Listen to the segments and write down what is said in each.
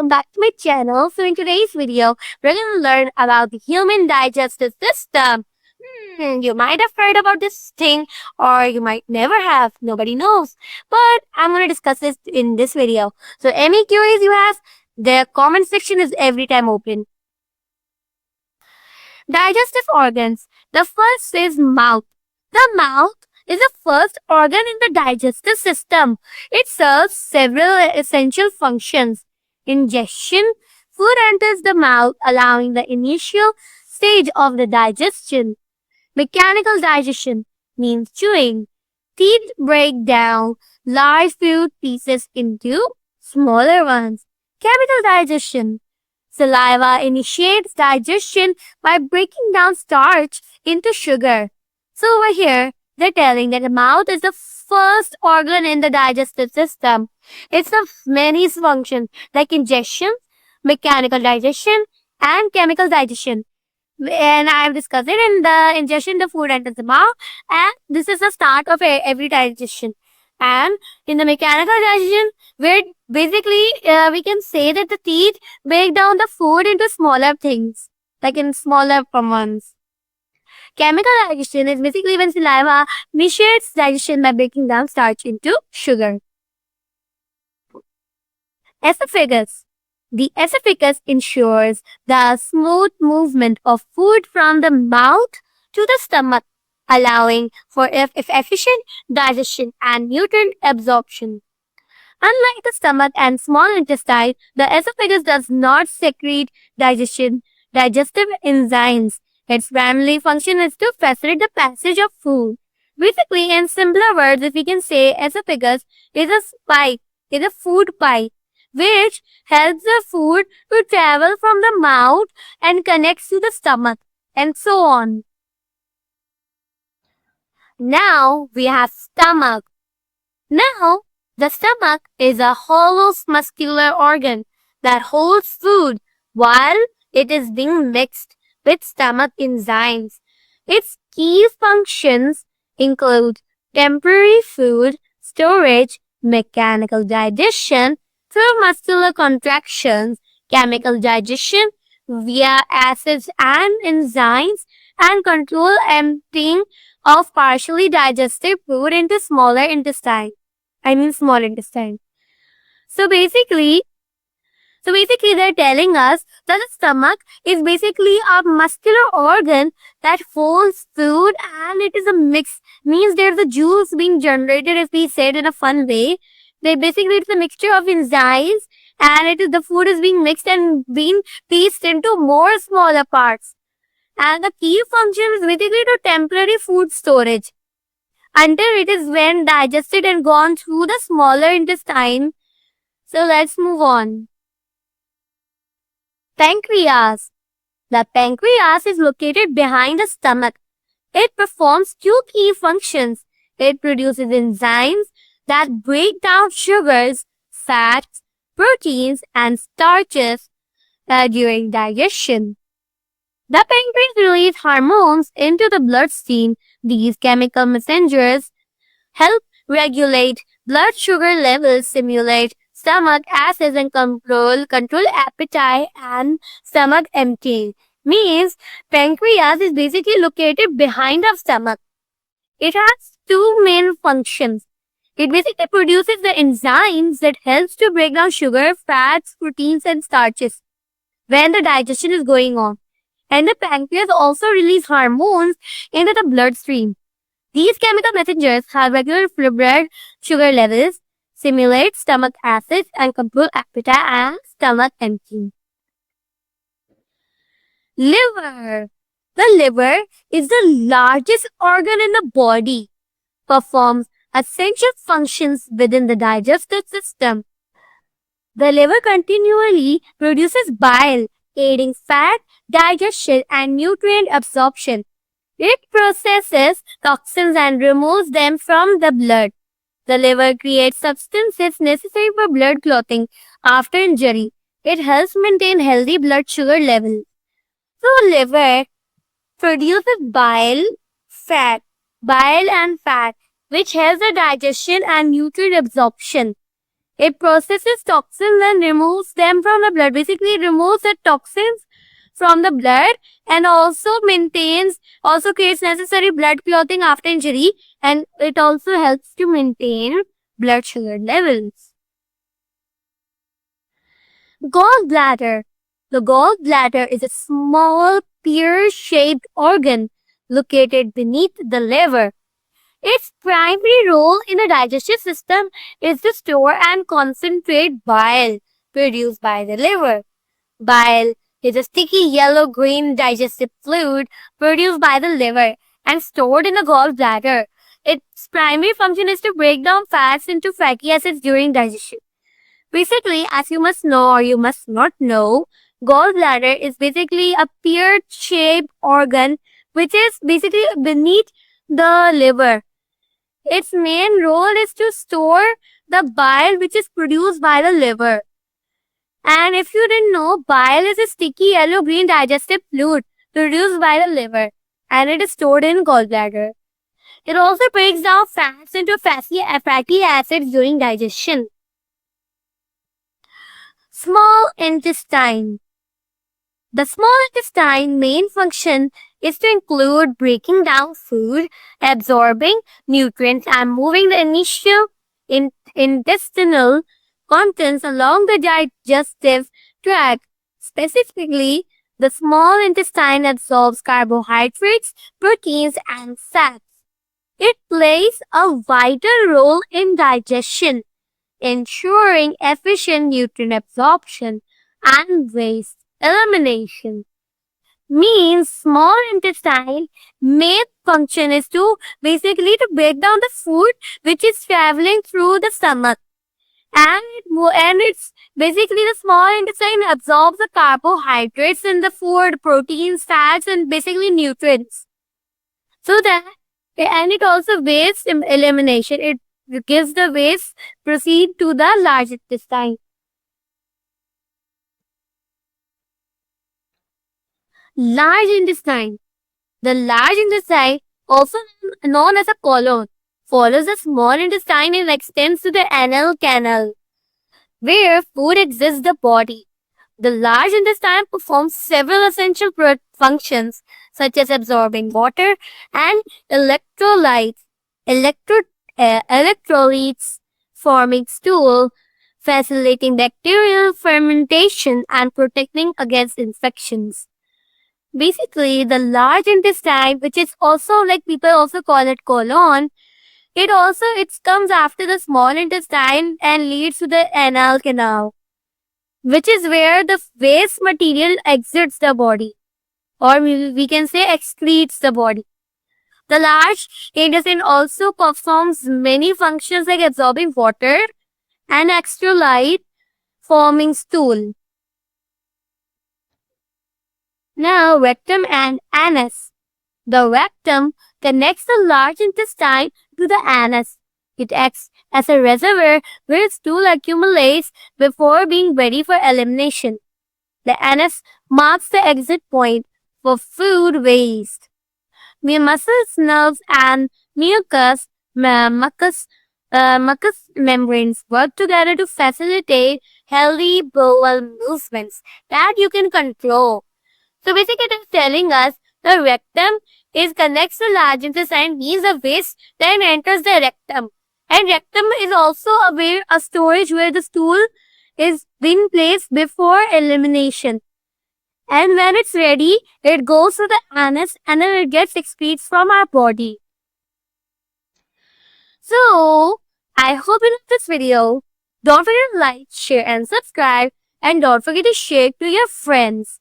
welcome back to my channel. So in today's video, we're going to learn about the human digestive system. You might have heard about this thing or you might never have. Nobody knows. But I'm going to discuss this in this video. So any queries you have, the comment section is every time open. Digestive organs. The first is mouth. The mouth is the first organ in the digestive system. It serves several essential functions. Ingestion. Food enters the mouth, allowing the initial stage of the digestion. Mechanical digestion means chewing. Teeth break down large food pieces into smaller ones. Chemical digestion. Saliva initiates digestion by breaking down starch into sugar. So over here, they're telling that the mouth is the first organ in the digestive system. It's of many functions like ingestion, mechanical digestion, and chemical digestion. And I've discussed it in the ingestion, the food enters the mouth, and this is the start of every digestion. And in the mechanical digestion, where basically we can say that the teeth break down the food into smaller things, like in smaller ones. Chemical digestion is basically when saliva initiates digestion by breaking down starch into sugar. Esophagus. The esophagus ensures the smooth movement of food from the mouth to the stomach, allowing for efficient digestion and nutrient absorption. Unlike the stomach and small intestine, the esophagus does not secrete digestive enzymes. Its primary function is to facilitate the passage of food. Basically, in simpler words, if we can say esophagus is a food pipe, which helps the food to travel from the mouth and connects to the stomach, and so on. Now we have stomach. Now, the stomach is a hollow muscular organ that holds food while it is being mixed with stomach enzymes. Its key functions include temporary food storage, mechanical digestion through muscular contractions, chemical digestion via acids and enzymes, and control emptying of partially digested food into small intestine. So basically they're telling us that the stomach is basically a muscular organ that holds food, and it is a mix. Means there's a juice being generated, if we say it in a fun way. It's a mixture of enzymes, and the food is being mixed and being pieced into more smaller parts. And the key function is basically to temporary food storage until it is when digested and gone through the smaller intestine. So let's move on. Pancreas. The pancreas is located behind the stomach. It performs two key functions. It produces enzymes that break down sugars, fats, proteins, and starches during digestion. The pancreas releases hormones into the bloodstream. These chemical messengers help regulate blood sugar levels, simulate stomach acids, and control appetite and stomach emptying. Means pancreas is basically located behind the stomach. It has two main functions. It basically produces the enzymes that helps to break down sugar, fats, proteins, and starches when the digestion is going on. And the pancreas also releases hormones into the bloodstream. These chemical messengers have regular blood sugar levels, simulate stomach acids, and control appetite and stomach emptying. Liver. The liver is the largest organ in the body, performs essential functions within the digestive system. The liver continually produces bile, aiding fat digestion and nutrient absorption. It processes toxins and removes them from the blood. The liver creates substances necessary for blood clotting after injury. It helps maintain healthy blood sugar levels. So liver produces bile and fat, which helps the digestion and nutrient absorption. It processes toxins and removes them from the blood. Basically, it removes the toxins from the blood and also creates necessary blood clotting after injury, and it also helps to maintain blood sugar levels. Gallbladder. The gallbladder is a small pear-shaped organ located beneath the liver. Its primary role in the digestive system is to store and concentrate bile produced by the liver. Bile is a sticky yellow-green digestive fluid produced by the liver and stored in the gallbladder. Its primary function is to break down fats into fatty acids during digestion. Basically, as you must know or you must not know, gallbladder is basically a pear-shaped organ which is basically beneath the liver. Its main role is to store the bile which is produced by the liver. And if you didn't know, bile is a sticky yellow-green digestive fluid produced by the liver and it is stored in gallbladder. It also breaks down fats into fatty acids during digestion. Small intestine. The small intestine main function is to include breaking down food, absorbing nutrients, and moving the initial intestinal contents along the digestive tract. Specifically, the small intestine absorbs carbohydrates, proteins, and fats. It plays a vital role in digestion, ensuring efficient nutrient absorption and waste elimination. Means small intestine main function is to basically to break down the food which is traveling through the stomach. And it's basically the small intestine absorbs the carbohydrates in the food, proteins, fats, and basically nutrients. So that, and it also waste elimination. It gives the waste proceed to the large intestine. Large intestine. The large intestine, also known as a colon, follows the small intestine and extends to the anal canal, where food exits the body. The large intestine performs several essential functions, such as absorbing water and electrolytes, forming stool, facilitating bacterial fermentation, and protecting against infections. Basically, the large intestine, which is also like people also call it colon, it comes after the small intestine and leads to the anal canal, which is where the waste material exits the body, or we can say excretes the body. The large intestine also performs many functions like absorbing water and electrolyte, forming stool. Now, rectum and anus. The rectum connects the large intestine to the anus. It acts as a reservoir where stool accumulates before being ready for elimination. The anus marks the exit point for food waste. Muscles, nerves, and mucous membranes work together to facilitate healthy bowel movements that you can control. So basically, it is telling us the rectum connects to large intestine, means the waste then enters the rectum. And rectum is also a storage where the stool is being placed before elimination. And when it's ready, it goes to the anus and then it gets excreted from our body. So, I hope you liked this video. Don't forget to like, share, and subscribe. And don't forget to share it to your friends.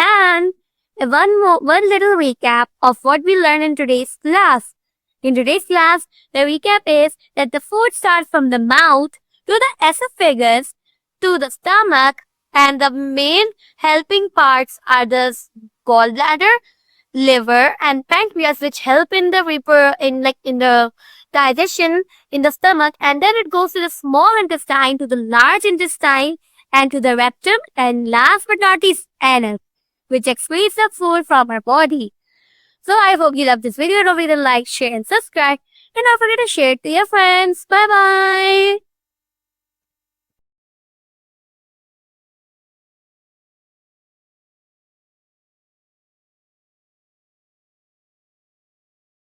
And one little recap of what we learned in today's class. In today's class, the recap is that the food starts from the mouth to the esophagus to the stomach, and the main helping parts are the gallbladder, liver, and pancreas, which help in the digestion in the stomach, and then it goes to the small intestine, to the large intestine, and to the rectum, and last but not least, anus, which excretes the food from our body. So I hope you love this video. Don't forget to like, share, and subscribe. And don't forget to share it to your friends. Bye-bye.